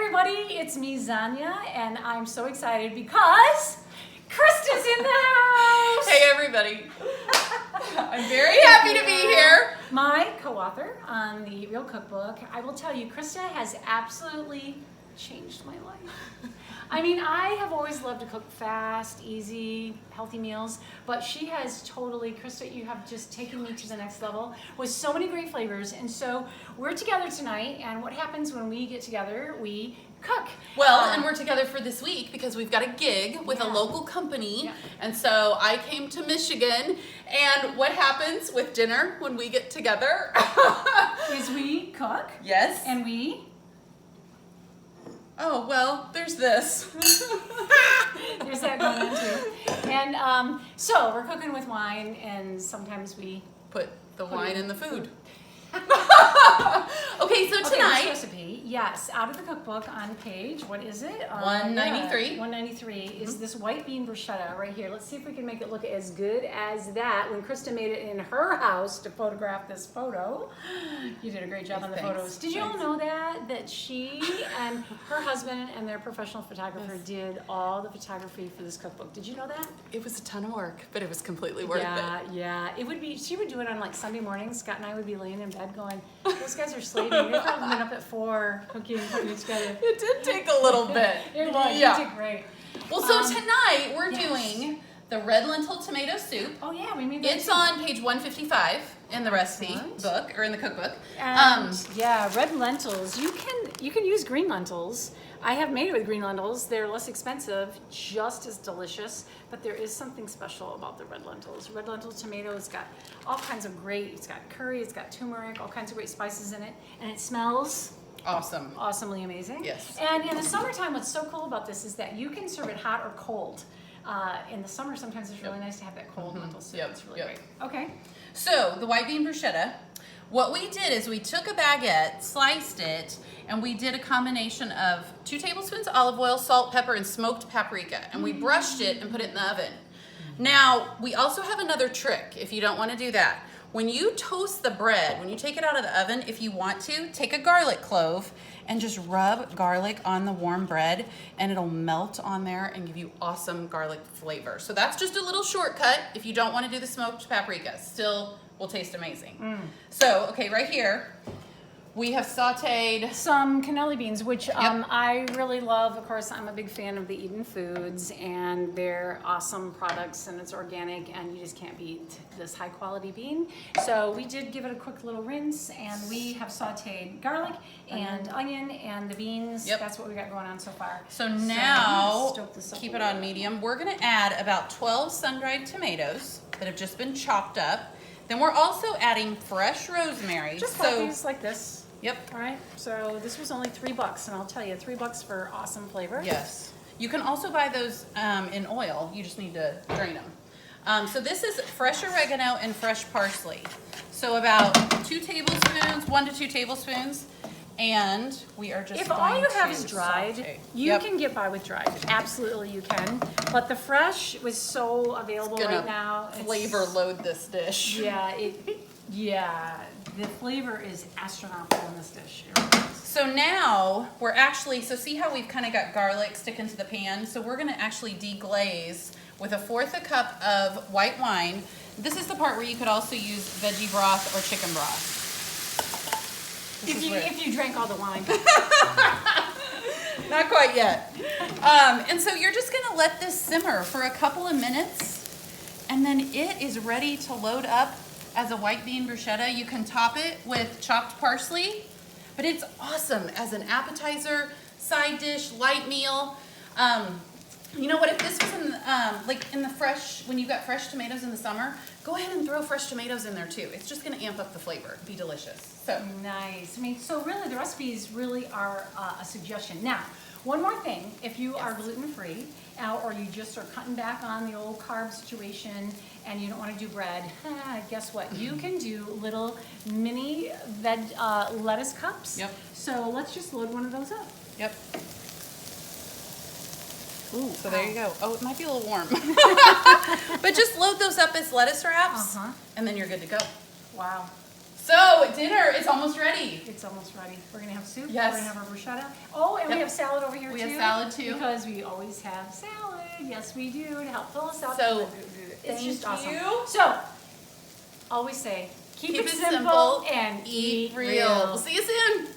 everybody, it's me, Zonya, and I'm so excited because Krista's in the house! Hey everybody. I'm very happy to be here. My co-author on the Real Cookbook. I will tell you, Krista has absolutely changed my life. I mean, I have always loved to cook fast, easy, healthy meals, but she has totally, Krista, you have just taken me to the next level with so many great flavors. And so we're together tonight, and what happens when we get together, we cook. Well, and we're together for this week because we've got a gig with a local company. And so I came to Michigan, and what happens with dinner when we get together? Is we cook. Yes. And we... Oh, well, there's this. There's that going on too. And so we're cooking with wine, and sometimes we put the wine in the food. Okay, so tonight, this recipe, yes, out of the cookbook on page, what is it? 193. 193 is this white bean bruschetta right here. Let's see if we can make it look as good as that. When Krista made it in her house to photograph this photo, you did a great job on the photos. Did you all know that she and her husband and their professional photographer did all the photography for this cookbook? Did you know that? It was a ton of work, but it was completely worth it. Yeah. It would be. She would do it on like Sunday mornings. Scott and I would be laying in bed going, those guys are slaving. They've probably been up at 4 cooking, putting it together. It did take a little bit. It was. Yeah. It did great. Well, so tonight we're doing the red lentil tomato soup. Oh yeah, we made that. It's on page 155 in the recipe book or in the cookbook. Yeah, red lentils. You can use green lentils. I have made it with green lentils. They're less expensive, just as delicious, but there is something special about the red lentils. Red lentil tomato, it's got all kinds of great, it's got curry, it's got turmeric, all kinds of great spices in it, and it smells awesome. Awesomely amazing. Yes. And in the summertime, what's so cool about this is that you can serve it hot or cold. In the summer, sometimes it's really nice to have that cold lentil soup. It's really great. Okay. So the white bean bruschetta, what we did is we took a baguette, sliced it, and we did a combination of 2 tablespoons olive oil, salt, pepper, and smoked paprika. And we brushed it and put it in the oven. Now, we also have another trick if you don't want to do that. When you toast the bread, when you take it out of the oven, if you want to, take a garlic clove and just rub garlic on the warm bread, and it'll melt on there and give you awesome garlic flavor. So that's just a little shortcut if you don't want to do the smoked paprika. Still will taste amazing. So, okay, right here, we have sauteed some cannelli beans, which I really love. Of course, I'm a big fan of the Eden Foods, and they're awesome products, and it's organic, and you just can't beat this high quality bean. So we did give it a quick little rinse, and we have sauteed garlic and onion and the beans. That's what we got going on so far. So now, keep it on medium. We're gonna add about 12 sun-dried tomatoes that have just been chopped up. Then we're also adding fresh rosemary. Just these like this. Yep. All right. So this was only $3, and I'll tell you, $3 for awesome flavor. Yes. You can also buy those in oil. You just need to drain them. So this is fresh oregano and fresh parsley. So about 2 tablespoons, 1 to 2 tablespoons. And we are just If all you have is dried, saute. you can get by with dried. Absolutely you can. But the fresh was so available right now. Flavor load this dish. Yeah, the flavor is astronomical in this dish. So now we're actually, so see how we've kind of got garlic sticking to the pan? So we're gonna actually deglaze with 1/4 cup of white wine. This is the part where you could also use veggie broth or chicken broth. If you drank all the wine. Not quite yet. And so you're just gonna let this simmer for a couple of minutes, and then it is ready to load up as a white bean bruschetta. You can top it with chopped parsley, but it's awesome as an appetizer, side dish, light meal. You know what, if this was in, like in the fresh, when you've got fresh tomatoes in the summer, go ahead and throw fresh tomatoes in there too. It's just gonna amp up the flavor, be delicious. So nice. I mean, so really the recipes really are a suggestion. Now, one more thing, if you are gluten-free, or you just are cutting back on the old carb situation and you don't want to do bread, guess what? You can do little mini lettuce cups. So let's just load one of those up. Ooh, so there you go. Oh, it might be a little warm. But just load those up as lettuce wraps, and then you're good to go. Wow. So dinner is almost ready. It's almost ready. We're gonna have soup. Yes. We're gonna have our bruschetta. Oh, and we have salad over here too. We have salad too. Because we always have salad. Yes, we do, to help fill us up. So, it's just awesome. you. So, always say, keep it simple and eat real. We'll see you soon.